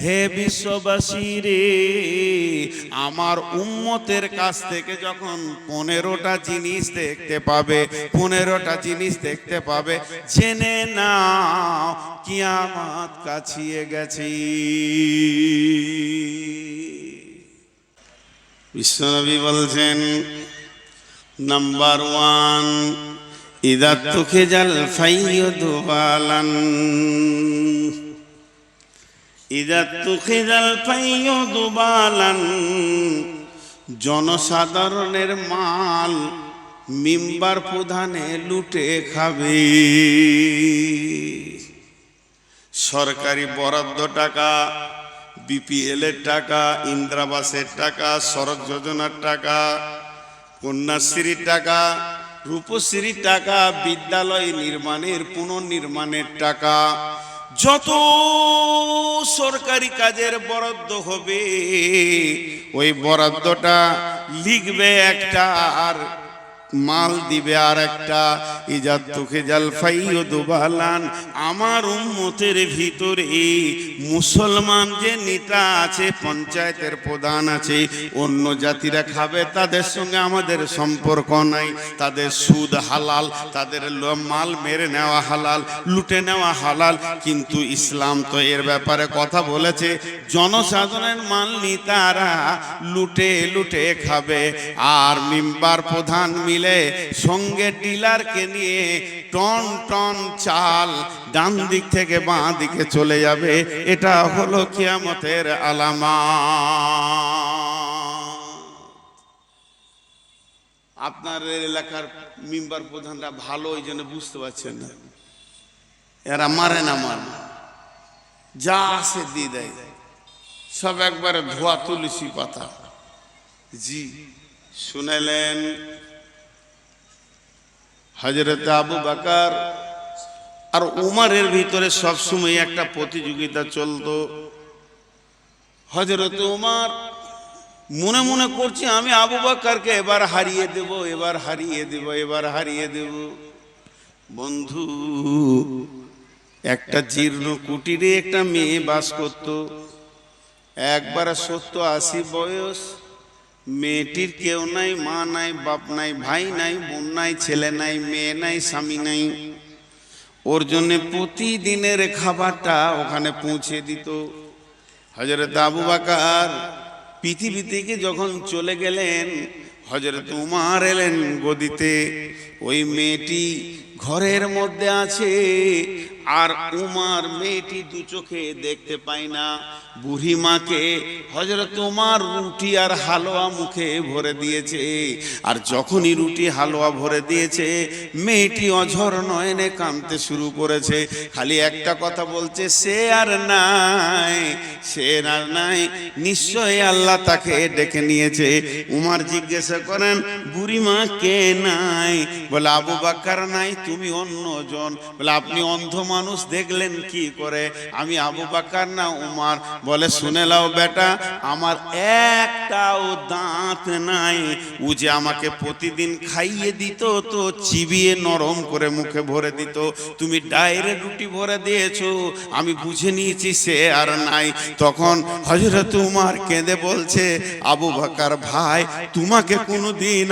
হে বিশ্ববাসী রে, আমার উম্মতের কাছ থেকে যখন 15টা জিনিস দেখতে পাবে, 15টা জিনিস দেখতে পাবে, জেনে নাও কিয়ামত কাছিয়ে গেছে। বিশ্বনবী বলছেন, নাম্বার 1, ইযা তুখিজাল ফাইয়ুদু বালান, ইযা তুখিজাল ফাইয়ুদু বালান, জনসাধারণের মাল মিম্বার প্রধানে লুটে খাবে। সরকারি বরাদ্দ টাকা, বিপিএল এর টাকা, ইন্দিরাবাসের টাকা, সড়ক যোজনার টাকা, কন্যাশ্রীর টাকা, রূপশ্রীর টাকা, বিদ্যালয় নির্মাণের পুনর্নির্মাণের টাকা, যত সরকারি কাজের বরাদ্দ হবে ওই বরাদ্দটা লিখবে একটা আর মাল দিবে আর একটা। ইযা তুখিজাল ফাইয়ুদু বালান, আমার উম্মতের ভিতরে মুসলমান যে নেতা আছে, পঞ্চায়েতের প্রধান আছে, অন্য জাতিরা খাবে, তাদের সঙ্গে আমাদের সম্পর্ক নাই। তাদের সুদ হালাল, তাদের মাল মেরে নেওয়া হালাল, লুটে নেওয়া হালাল। কিন্তু ইসলাম তো এর ব্যাপারে কথা বলেছে, জনসাধারণের মাল নেতারা লুটে লুটে খাবে। আর মিম্বার প্রধান মিলে সঙ্গে ডিলারকে নিয়ে টন টন চাল ডান দিক থেকে বাঁ দিকে চলে যাবে। এটা হলো কিয়ামতের আলামত। আপনার এলাকার মিম্বার প্রধানরা ভালো, ওই জন্য বুঝতে পারছেন না, এরা মারে না, মানে যা আসে দিয়ে দেয়, সব একবারে ধোয়া তুলসী পাতা। জি শুনেলেন, হযরত আবু বকর আর উমরের ভিতরে সবসময় একটা প্রতিযোগিতা চলতো। হযরত উমর মনে মনে করছে, আমি আবু বকরকে এবার হারিয়ে দেব, এবার হারিয়ে দেব, এবার হারিয়ে দেব। বন্ধু, একটা জীর্ণ কুটিরে একটা মেয়ে বাস করত। একবার 70-80 বয়স, মেয়েটির কেউ নাই, মা নাই, বাপ নাই, ভাই নাই, বোন নাই, ছেলে নাই, মেয়ে নাই, স্বামী নাই। ওর জন্য প্রতিদিনের খাবারটা ওখানে পৌঁছে দিত। হযরত আবু বকর পৃথিবী থেকে যখন চলে গেলেন, হযরত উমর এলেন গদিতে। ওই মেয়েটি ঘরের মধ্যে আছে, আর উমর মেয়েটি দু চোখে দেখতে পায় না। বুড়ি মাকে হযরত উমর রুটি আর হালুয়া মুখে ভরে দিয়েছে। আর যখনই রুটি হালুয়া ভরে দিয়েছে, মেয়েটি অঝর নয়নে কাঁদতে শুরু করেছে। খালি একটা কথা বলছে, সে আর নাই, সে আর নাই, নিশ্চয়ই আল্লাহ তাকে ডেকে নিয়েছে। উমর জিজ্ঞাসা করেন, বুড়ি মা কে নাই? বলে আবু বকর নাই, তুমি অন্যজন। বলে আপনি অন্ধ মানুষ দেখলেন কি করে? আমি আবু বকর না উমর। বলে শুনে লাও বেটা, আমার একটাও দাঁত নাই। ও যে আমাকে প্রতিদিন খাইয়ে দিত, তো চিবিয়ে নরম করে মুখে ভরে দিত। তুমি ডাইরেক্ট রুটি ভরে দিয়েছো, আমি বুঝে নিয়েছি সে আর নাই। তখন হযরত উমর কেঁদে বলছে, আবু বকর ভাই, তোমাকে কোনোদিন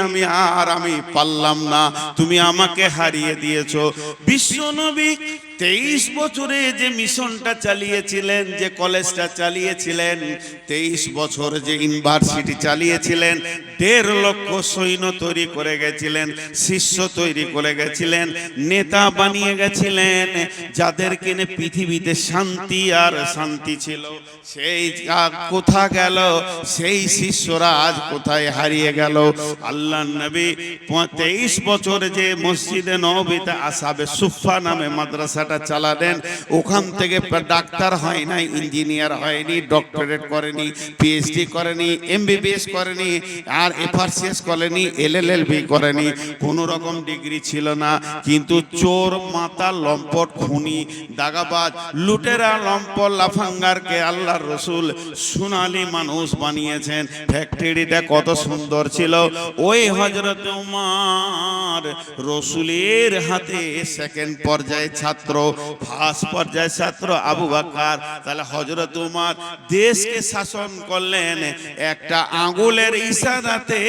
আমি পারলাম না, তুমি আমাকে হারিয়ে দিয়েছো। বিশ্বনবী 23 বছরে যে মিশনটা চালিয়েছিলেন, যে কলেজটা চালিয়েছিলেন, 23 বছর যে ইউনিভার্সিটি চালিয়েছিলেন, 1.5 লক্ষ সৈন্য তৈরি করে গেছিলেন, শিষ্য তৈরি করে গেছিলেন, নেতা বানিয়ে গেছিলেন, যাদেরকে নিয়ে পৃথিবীতে শান্তি আর শান্তি ছিল। সেই কোথা গেল? সেই শিষ্যরা আজ কোথায় হারিয়ে গেল? আল্লাহর নবী 23 বছর যে মসজিদে নববীতে আসহাবে সুফফা নামে মাদ্রাসাটা চালালেন, ওখান থেকে ডাক্তার হয় নাই, ইঞ্জিনিয়ার হয়নি, ডক্টরেট করেনি, পিএইচডি করেনি, এমবিবিএস করেনি, আর এফআরসিএস করেনি, এলএলবি করেনি, কোন রকম ডিগ্রি ছিল না। কিন্তু চোর, মাতাল, লম্পট, খুনি, দাগাবাজ, লুটেরা, লম্পট, লাফাঙ্গারকে আল্লাহর রাসূল সোনালী মানুষ বানিয়েছেন। ফ্যাক্টরিটা কত সুন্দর ছিল। ওই হযরত উমর রাসূলের হাতে সেকেন্ড পর্যায়ে ছাত্র ফার্স্ট পর্যায়ের ছাত্র আবু বকর। তাহলে হযরত উমর দেশকে শাসন করলেন একটা আঙ্গুলের ইশারাতে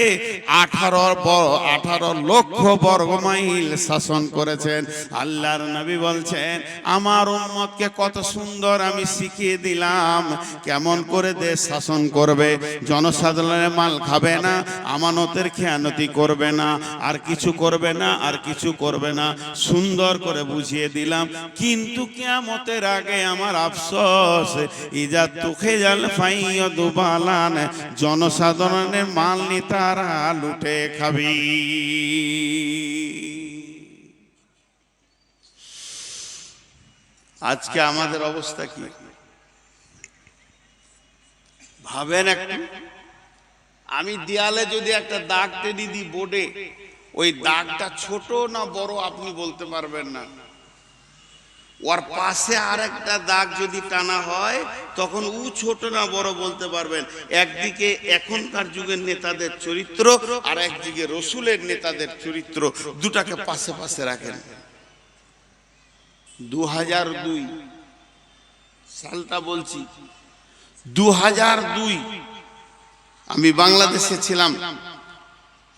18 লক্ষ বর্গ মাইল শাসন করেছেন। আল্লাহর নবী বলছেন আমার উম্মতকে কত সুন্দর আমি শিখিয়ে দিলাম কেমন করে দেশ শাসন করবে, জনসাধারণের মাল খাবে না, আমানতের খেয়ানতি করবে না, আর কিছু করবে না, আর কিছু করবে না, সুন্দর করে বুঝিয়ে দিলাম। কিন্তু কিয়ামতের আগে আমার আফসোস, ইজা তুখে জাল ফাইয়া দুবালান, জনসাধারণের মাল নি তারা লুটে খাবি। আজকে আমাদের অবস্থা কি ভাবেন একটু। আমি দেয়ালে যদি একটা দাগ টেনে দিই বোর্ডে, ওই দাগটা ছোট না বড় আপনি বলতে পারবেন না। ওর পাশে আর একটা দাগ যদি টানা হয় তখন ও ছোট না বড় বলতে পারবেন। একদিকে এখনকার যুগের নেতাদের চরিত্র, আর একদিকে রসুলের নেতাদের চরিত্র, দুটাকে পাশে পাশে রাখেন। 2002 সালটা বলছি, 2002 আমি বাংলাদেশে ছিলাম।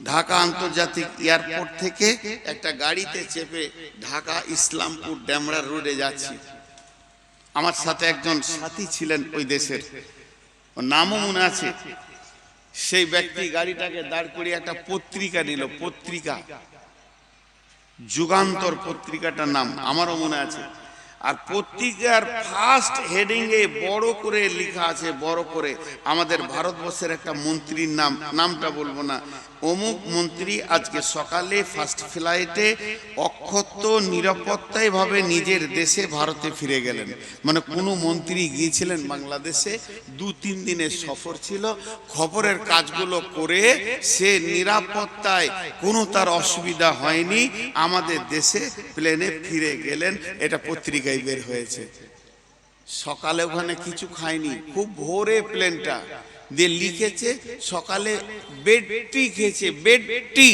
ঢাকা আন্তর্জাতিক এয়ারপোর্ট থেকে একটা গাড়িতে চেপে ঢাকা ইসলামপুর ডেমরা রোডে যাচ্ছি। আমার সাথে একজন সাথী ছিলেন ওই দেশের, ওর নামও মনে আছে। সেই ব্যক্তি গাড়িটাকে দাঁড় করিয়ে একটা পত্রিকা নিল, পত্রিকা যুগান্তর পত্রিকাটার নাম আমারও মনে আছে। আর পত্রিকার ফার্স্ট হেডিং এ বড় করে লেখা আছে, বড় করে, আমাদের ভারতবর্ষের একটা মন্ত্রীর নাম, নামটা বলবো না, অমুক মন্ত্রী আজকে সকালে ফার্স্ট ফ্লাইটে অক্ষত নিরাপত্তায় ভাবে নিজের দেশে ভারতে ফিরে গেলেন। মানে কোনো মন্ত্রী গিয়েছিলেন বাংলাদেশে, 2-3 দিনের সফর ছিল, খবরের কাজগুলো করে সে নিরাপত্তায় কোনো তার অসুবিধা হয়নি, আমাদের দেশে প্লেনে ফিরে গেলেন। এটা পত্রিকায় বের হয়েছে। সকালে ওখানে কিছু খায়নি, খুব ভোরে প্লেনটা দিয়ে লিখেছে সকালে বেড টি খেয়েছে। বেড টি,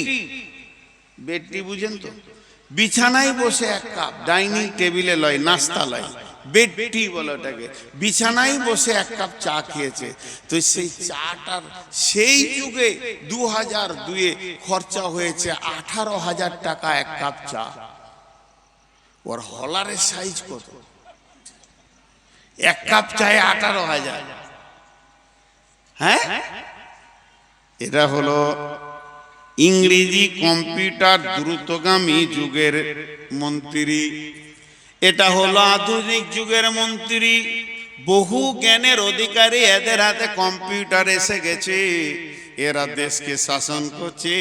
বেড টি বুঝেন তো, বিছানায় বসে এক কাপ, ডাইনিং টেবিলে লয়, নাস্তা লয়, বেড টি বলে ওটাকে। বিছানায় বসে এক কাপ চা খেয়েছে। তো সেই চাটার সেই যুগে 2002-এ খরচা হয়েছে 18,000 টাকা এক কাপ চা। ওর হলারের সাইজ কত, এক কাপ চায়ে 18,000। হ্যাঁ, এটা হলো ইংরেজি কম্পিউটার দ্রুতগামী যুগের মন্ত্রী, এটা হলো আধুনিক যুগের মন্ত্রী। বহু জ্ঞানের অধিকারী, এদের হাতে কম্পিউটার এসে গেছে, এরা দেশকে শাসন করছে।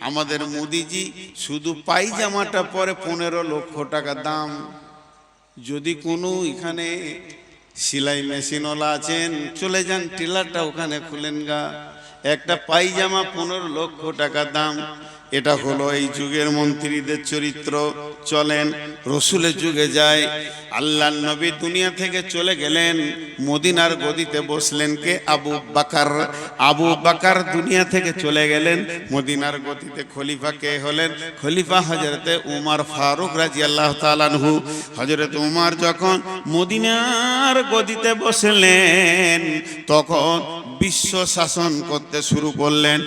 আমাদের মোদিজি শুধু পায়জামাটা পরে 15 লক্ষ টাকা দাম। যদি কোনো এখানে সেলাই মেশিনওয়ালা আছেন, চলে যান টেলারটা ওখানে খুলেন গা, একটা পায়জামা 15 লক্ষ টাকা দাম। এটা হলো এই যুগের মন্ত্রীদের চরিত্র। চলেন রসুলের যুগে যায়। আল্লাহর নবী দুনিয়া থেকে চলে গেলেন, মদিনার গদিতে বসলেন কে? আবু বকর। আবু বকর দুনিয়া থেকে চলে গেলেন, মদিনার গদিতে খলিফা কে হলেন? খলিফা হযরতে উমর ফারুক রাদিয়াল্লাহু তাআলা আনহু। হযরত উমর যখন মদিনার গদিতে বসলেন তখন বিশ্ব শাসন করতে শুরু করলেন।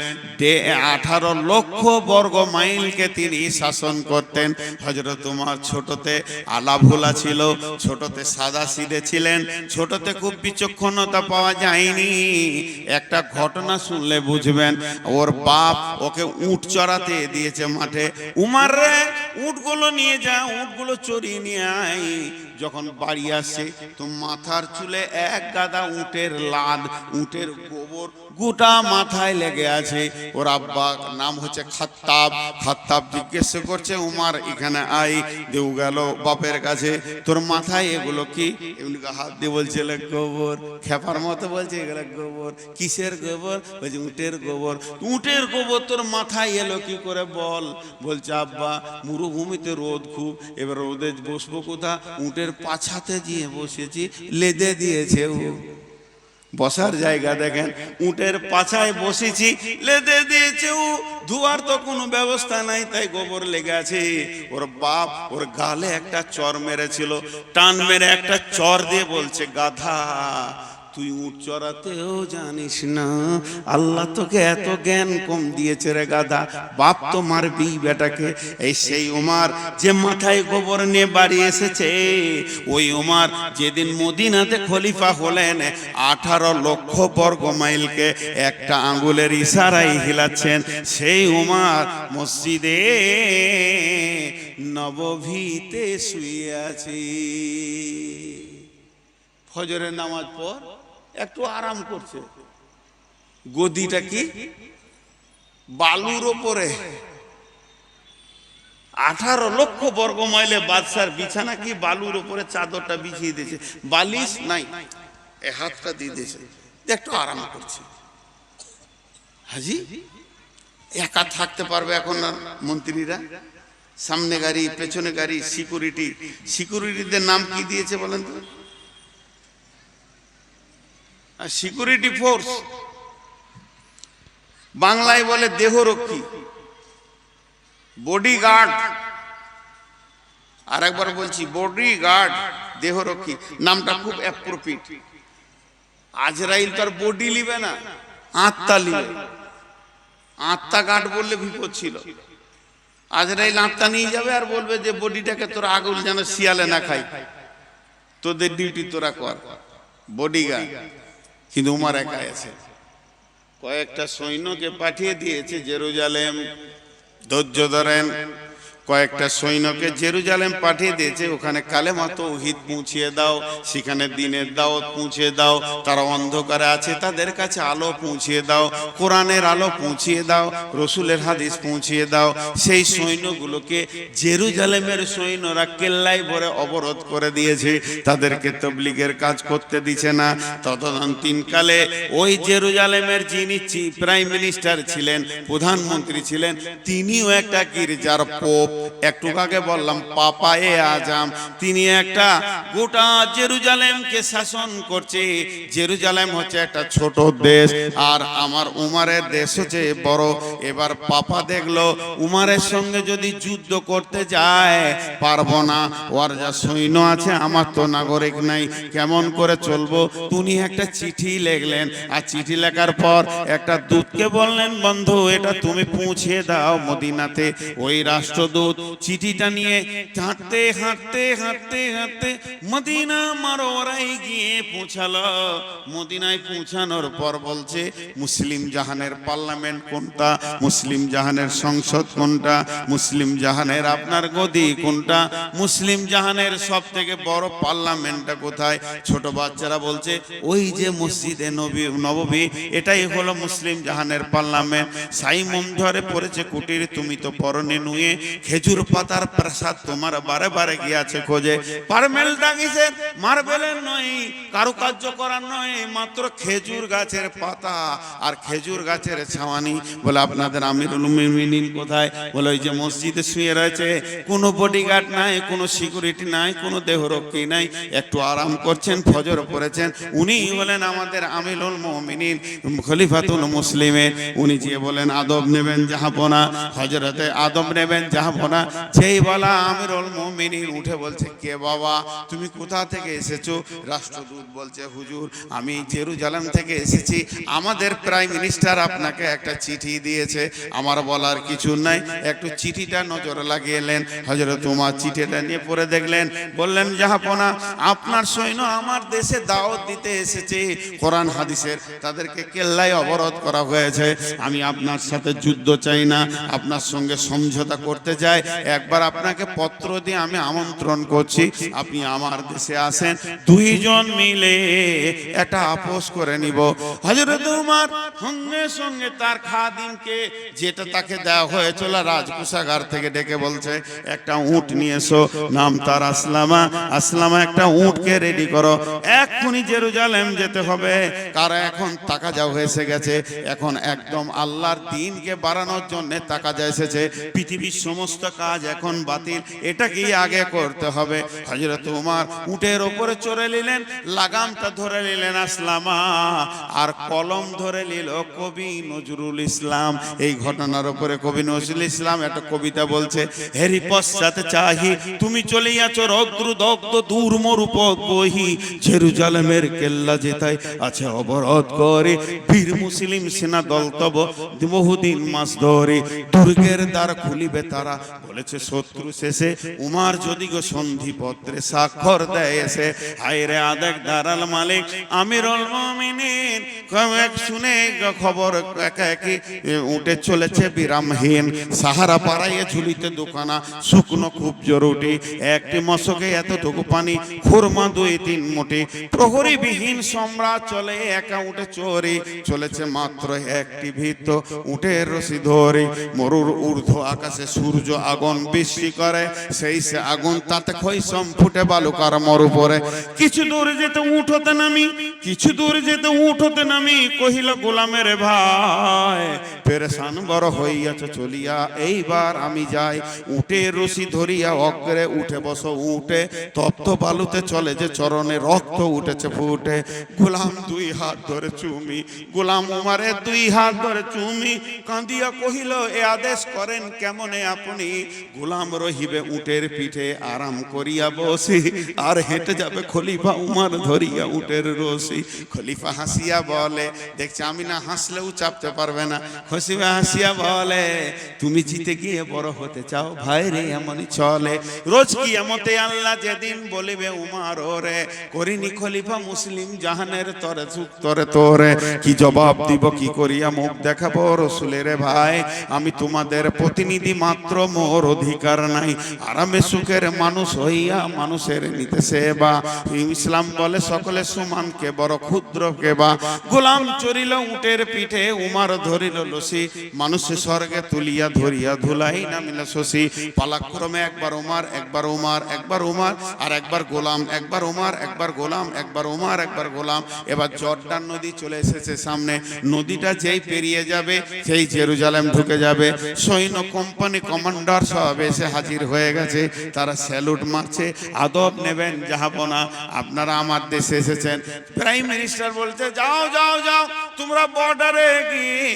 18 লক্ষ বর্গ মাইলকে তিনি শাসন করতেন। হযরত উমর ছোটতে আলাভোলা ছিল, ছোটতে সাদা সিধে ছিলেন, ছোটতে খুব বিচক্ষণতা পাওয়া যায়নি। একটা ঘটনা শুনলে বুঝবেন। ওর বাপ ওকে উট চড়াতে দিয়েছে মাঠে, উমর রে উটগুলো নিয়ে যা, উটগুলো চড়িয়ে নিয়ে আয়। যখন বাড়ি আসে তো মাথার চুলে এক গাদা উটের লাদ, উটের গোবর গোটা মাথায় লেগে আছে। ওর আব্বা নাম হচ্ছে খাত্তাব। খাত্তাব জিজ্ঞেস করছে উমর এখানে আয়। দেউ গেল বাপের কাছে, তোর মাথায় এগুলো কি? এগুলোকে হাত দিয়ে বলছে গোবর, খেপার মতো বলছে এগুলো গোবর। কিসের গোবর? বলছে উটের গোবর। উটের গোবর তোর মাথায় এলো কি করে বল? বলছে আব্বা মরুভূমিতে রোদ খুব, এবার রোদে বসবো কোথা? উটের পাছাতে গিয়ে বসেছি, লেদে দিয়েছে ও। বসার জায়গা দেখেন, উটের পাছায় বসেছি, লেদে দিয়েছে ও, ধোয়ার তো কোনো ব্যবস্থা নাই, তাই গোবর লেগে আছে। ওর বাপ ওর গালে একটা চর মেরেছিল, টান মেরে একটা চর দিয়ে বলছে, গাধা তুই উট চড়াতেও জানিস না, আল্লাহ তোকে এত জ্ঞান কম দিয়েছে রে গাধা, বাপ তো মারবি বেটাকে। এই সেই উমার যে মাথায় গোবর নিয়ে বাড়ি এসেছে, ওই উমার যেদিন মদিনাতে খলিফা হলেন 18 লক্ষ বর্গ মাইলকে একটা আঙ্গুলের ইশারায় হিলাচ্ছেন, সেই উমার মসজিদে নববীতে শুয়ে আছে। ফজরের নামাজ পর একটু আরাম করছে, গদিটা কি বালুর ওপরে, 18 লক্ষ বর্গ মাইলে বাদশার বিছানা কি বালুর ওপরে চাদরটা বিছিয়ে দিয়েছে, বালিশ নাই, এ হাতটা দিয়ে দিয়েছে, একটু আরাম করছে। হাজি একা থাকতে পারবে এখন না মন্ত্রীরা, সামনে গাড়ি পেছনে গাড়ি, সিকিউরিটি, সিকিউরিটিদের নাম কি দিয়েছে বলেন তো? সিকিউরিটি ফোর্স, বাংলায় বলে দেহরক্ষী, বডিগার্ড। আর একবার বলছি বডিগার্ড, দেহরক্ষী নামটা খুব অ্যাপ্রোপ্রিয়েট। আজরাইল তো আর বডি লিবে না, আত্মা লিবে। আত্মা গার্ড বললে বিপদ ছিল। আজরাইল আত্মা নিয়ে যাবে আর বলবে যে বডিটাকে তোরা আগুন যেন শিয়ালে না খাই, তোদের ডিউটি তোরা কর, বডিগার্ড। কিন্তু উমার একা আছে, কয়েকটা সৈন্যকে পাঠিয়ে দিয়েছে জেরুজালেম, ধৈর্য ধরেন, কয়েকটা সৈন্যকে জেরুজালেম পাঠিয়ে দিয়েছে, ওখানে কালেমা তাওহীদ পৌঁছিয়ে দাও, সেখানে দ্বীনের দাওয়াত পৌঁছিয়ে দাও, তারা অন্ধকারে আছে তাদের কাছে আলো পৌঁছিয়ে দাও, কোরআনের আলো পৌঁছিয়ে দাও, রসুলের হাদিস পৌঁছিয়ে দাও। সেই সৈন্যগুলোকে জেরুজালেমের সৈন্যরা কেল্লায় ভরে অবরোধ করে দিয়েছে, তাদেরকে তাবলীগের কাজ করতে দিচ্ছে না। তদন্তকালে ওই জেরুজালেমের যিনি প্রাইম মিনিস্টার ছিলেন, প্রধানমন্ত্রী ছিলেন, তিনিও একটা গির্জার পোপ, একটু আগে বললাম পাপায়ে আজম, তিনি একটা গোটা জেরুজালেমকে শাসন করছে। জেরুজালেম হচ্ছে একটা ছোট দেশ, আর আমার উমারের দেশ হচ্ছে বড়। এবার পাপা দেখলো উমারের সঙ্গে যদি যুদ্ধ করতে যায় পারবো না, ওর যা সৈন্য আছে আমার তো নাগরিক নাই, কেমন করে চলবো? তিনি একটা চিঠি লিখলেন, আর চিঠি লেখার পর একটা দূতকে বললেন, বন্ধু এটা তুমি পৌঁছে দাও মদিনাতে। ওই রাষ্ট্রদূত চিঠিটা নিয়ে হাঁটতে হাঁটতে হাঁটতে হাঁটতে মদিনা মারোয়ারায় গিয়ে পৌঁছালো। মদিনায় পৌঁছানোর পর বলছে, মুসলিম জাহানের পার্লামেন্ট কোনটা, মুসলিম জাহানের সংসদ কোনটা, মুসলিম জাহানের আপনার গদি কোনটা, মুসলিম জাহানের সব থেকে বড় পার্লামেন্টটা কোথায়? ছোট বাচ্চারা বলছে ওই যে মসজিদে নববী, এটাই হলো মুসলিম জাহানের পার্লামেন্ট। সাইমম ধরে পড়েছে কুটির, তুমি তো পরনে নুয়ে, খেজুর পাতার প্রাসাদ তোমার বারে বারে গিয়েছে খোঁজে, পারমেল দাগিছে, মার্বেলের নয়, কারুকার্য করার নয়, মাত্র খেজুর গাছের পাতা আর খেজুর গাছের ছাওয়ানি। বলে আপনাদের আমিরুল মুমিনিন কোথায়? বলে ওই যে মসজিদে শুয়ে রয়েছে, কোনো বডিগার্ড নাই, কোনো সিকিউরিটি নাই, কোনো দেহরক্ষী নাই, একটু আরাম করছেন, ফজর পড়েছেন। উনি বলেন আমাদের আমিরুল মুমিনিন, খলিফাতুল মুসলিমের। উনি যে বলেন আদব নেবেন জাহাপনা, হযরতে আদব নেবেন জাহাপনা। যেই বলা আমিরুল মুমিনিন উঠে বলছে, কে বাবা, তুমি কোথা থেকে এসেছো? রাষ্ট্রদূত বলছে, হুজুর আমি জেরুজালেম থেকে এসেছি, আমাদের প্রাইম মিনিস্টার আপনাকে একটা চিঠি দিয়েছে। আমার বলার কিছু নাই, একটু চিঠিটা নজর লাগিয়েলেন। হযরত ওমর চিঠিটা নিয়ে পড়ে দেখলেন, বললেন জাহাপনা আপনার সৈন্য আমার দেশে দাওয়াত দিতে এসেছে কোরআন হাদিসের, তাদেরকে কেল্লায় অবরোধ করা হয়েছে। আমি আপনার সাথে যুদ্ধ চাই না, আপনার সঙ্গে সমঝোতা করতে চাই। একবার আপনাকে পত্র দিয়ে আমি আমন্ত্রণ করছি, আপনি আমার দেশে আসেন, দুইজন মিলে একটা আপোষ করে নিব। হযরত ওমর সঙ্গে সঙ্গে তার খাদিমকে, যেটা তাকে দেওয়া হয়েছিল রাজকোষাগার থেকে, ডেকে বলছে একটা উট নিয়ে এসো, নাম তার আসলামা। আসলামা একটা উটকে রেডি করো, এক্ষুনি জেরুজালেম যেতে হবে। কারণ এখন তাকাজা হয়েছে গেছে, এখন একদম আল্লাহর দ্বীনকে বাড়ানোর জন্য তাকাজা এসেছে। পৃথিবীর সমস্ত সমস্ত কাজ এখন বাতিল, এটা কি আগে করতে হবে। হযরত উমর উটের ওপরে চড়ে নিলেন, লাগামটা ধরে নিলেন আসলামা, আর কলম ধরে নিল কবি নজরুল ইসলাম। এই ঘটনার উপরে কবি নজরুল ইসলাম একটা কবিতা বলছে, হেরি পশ্চাতে চাহি তুমি চলিয়াছ রৌদ্র দগ্ধ দূর মরুপথ বহি, জেরুজালেমের কেল্লা যেতাই আছে অবরোধ করে, বীর মুসলিম সেনা দল তব বহুদিন মাস ধরে, দুর্গের দ্বার খুলিবে তারা বলেছে শত্রু শেষে, উমার যদি গো সন্ধিপত্রে স্বাক্ষর দেয় এসে। হায় রে আদেক দারাল মালিক আমিরুল মুমিনিন, শুনে খবর একাকি উঠে চলেছে বিরামহীন, সাহারা পাড়াইয়ে ঝুলিতে দোকানা শুকনো খুব জরুরি, একটি মশকে এতটুকু পানি খুরমা 2-3 মুঠি, প্রহরী বিহীন সম্রাট চলে একা উঠে চোরি, চলেছে মাত্র একটি ভীত উটের রশি ধরে, মরুর ঊর্ধ্ব আকাশে সূর্য আগুন বৃষ্টি করে, সেই সে আগুন তাতে খৈসম ফুটে বালুকার মরু পরে। কিছু দূর যেতে উঠ হতে নামি, কিছু দূর যেতে উঠ হতে নামি, কহিল গোলামের ভাই পেরেশান বড় হইয়াছ চলিয়া, এইবার আমি যাই। উটের রশি ধরিয়া অগ্রে উঠে বসো উঠে, তপ্ত বালুতে চলে যে চরণে রক্ত উঠেছে ফুটে, গোলাম 2 হাত ধরে চুমি, গোলাম উমারে 2 হাত ধরে চুমি, কাঁদিয়া কহিল এ আদেশ করেন কেমনে আপনি, গোলাম রহিবে উটের পিঠে আরাম করিয়া বসি, আর হেঁটে যাবে খলিফা উমার ধরিয়া উটের রশি। খলিফা হাসিয়া বলে, দেখছি আমি না হাসলেও চাপতে পারবে না, খলিফা হাসিয়া বলে তুমি জিতে গিয়ে বড় হতে চাও ভাই রে, এমনই চলে রোজ কিয়ামতে আল্লাহ যেদিন বলিবে উমার ওরে, করিনি খলিফা মুসলিম জাহানের তরে তরে তোরে, কি জবাব দিব কি করিয়া মুখ দেখাবো রসুলের ভাই, আমি তোমাদের প্রতিনিধি মাত্র, মোর অধিকার নাই, আরামে সুখের মানুষ হইয়া মানুষের নিতে সেবা, ইসলাম বলে সকলে সমান কে বড় ক্ষুদ্র কে বা, গোলাম চড়িল উটের পিঠে উমার ধরিল লসি, মানুষে স্বর্গে তুলিয়া ধরিয়া ধুলাই নামিল শশী, পালাক্রমে একবার উমার একবার উমার একবার উমার আর একবার গোলাম, একবার উমার একবার গোলাম, একবার উমার একবার গোলাম। এবার জর্ডান নদী চলে এসেছে সামনে, নদীটা যেই পেরিয়ে যাবে সেই জেরুজালেম ঢুকে যাবে, সৈন্য কোম্পানি কমান্ডার সব এসে হাজির হয়ে গেছে, তারা স্যালুট মারছে, আদব নেবেন জাহাপনা, আপনারা আমার দেশে এসেছেন। প্রাইম মিনিস্টার বলছে যাও যাও যাও তোমরা বর্ডারে গিয়ে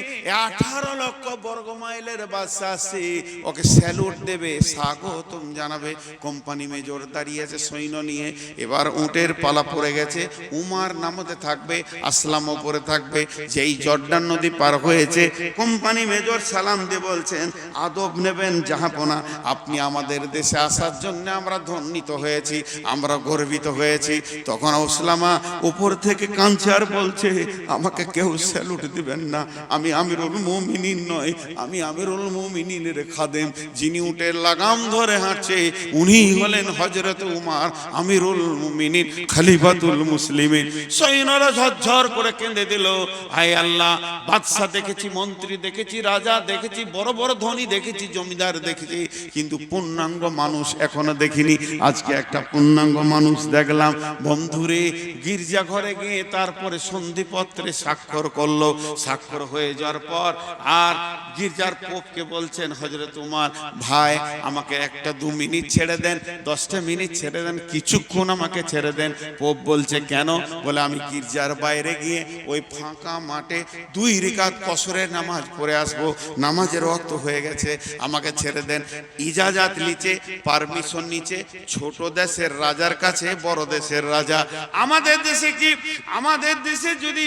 18 লক্ষ বর্গ মাইলের বাদশা আসছে, ওকে স্যালুট দেবে স্বাগতম জানাবে। কোম্পানি মেজর দাঁড়িয়ে আছে সৈন্য নিয়ে, এবার উটের পালা পড়ে গেছে, উমার নামতে থাকবে, আসলাম ওপরে থাকবে, যেই জর্ডান নদী পার হয়েছে কোম্পানি মেজর সালাম দিয়ে বলছেন আদব নেবেন জাহাপনা, আপনি আমাদের দেশে আসার জন্য আমরা ধন্যিত হয়েছি, আমরা গর্বিত হয়েছি। তখন ওসলামা উপর থেকে কাঁদছে আর বলছে আমাকে কেউ স্যালুট দিবেন না, আমি আমিরুল মুমিনিন নয়, আমি আমিরুল মুমিনিনের খাদেম, যিনি উটের লাগাম ধরে হাঁটছে উনি হলেন হযরত উমর আমিরুল মুমিনিন খলিফাতুল মুসলিমিন। সৈন্যরা ঝরঝর করে কেঁদে দিল, হায় আল্লাহ, বাদশা দেখেছি, মন্ত্রী দেখেছি, রাজা দেখেছি, বড় বড় ধনী দেখেছি, জমিদার দেখেছি, কিন্তু পূর্ণাঙ্গ মানুষ এখনো দেখিনি, আজকে একটা পূর্ণাঙ্গ মানুষ দেখলাম। বন্ধুরে গির্জা ঘরে গিয়ে তারপরে সন্ধিপত্রে স্বাক্ষর করলো, স্বাক্ষর হয়ে যাওয়ার পর আর গির্জার পোপকে বলছেন হযরত উমর ভাই আমাকে 1-2 মিনিট ছেড়ে দেন, 10টা মিনিট ছেড়ে দেন, কিছুক্ষণ আমাকে ছেড়ে দেন। পোপ বলছে কেন? বলে আমি গির্জার বাইরে গিয়ে ওই ফাঁকা মাঠে 2 রাকাত কসরের নামাজ পড়ে আসবো, নামাজের ওয়াক্ত হয়ে গেছে, আমাকে ছেড়ে দেন। ইজাজত নিচে, পারমিশন নিচে, ছোট দেশের রাজার কাছে বড় দেশের রাজা। আমাদের দেশে কি, আমাদের দেশে যদি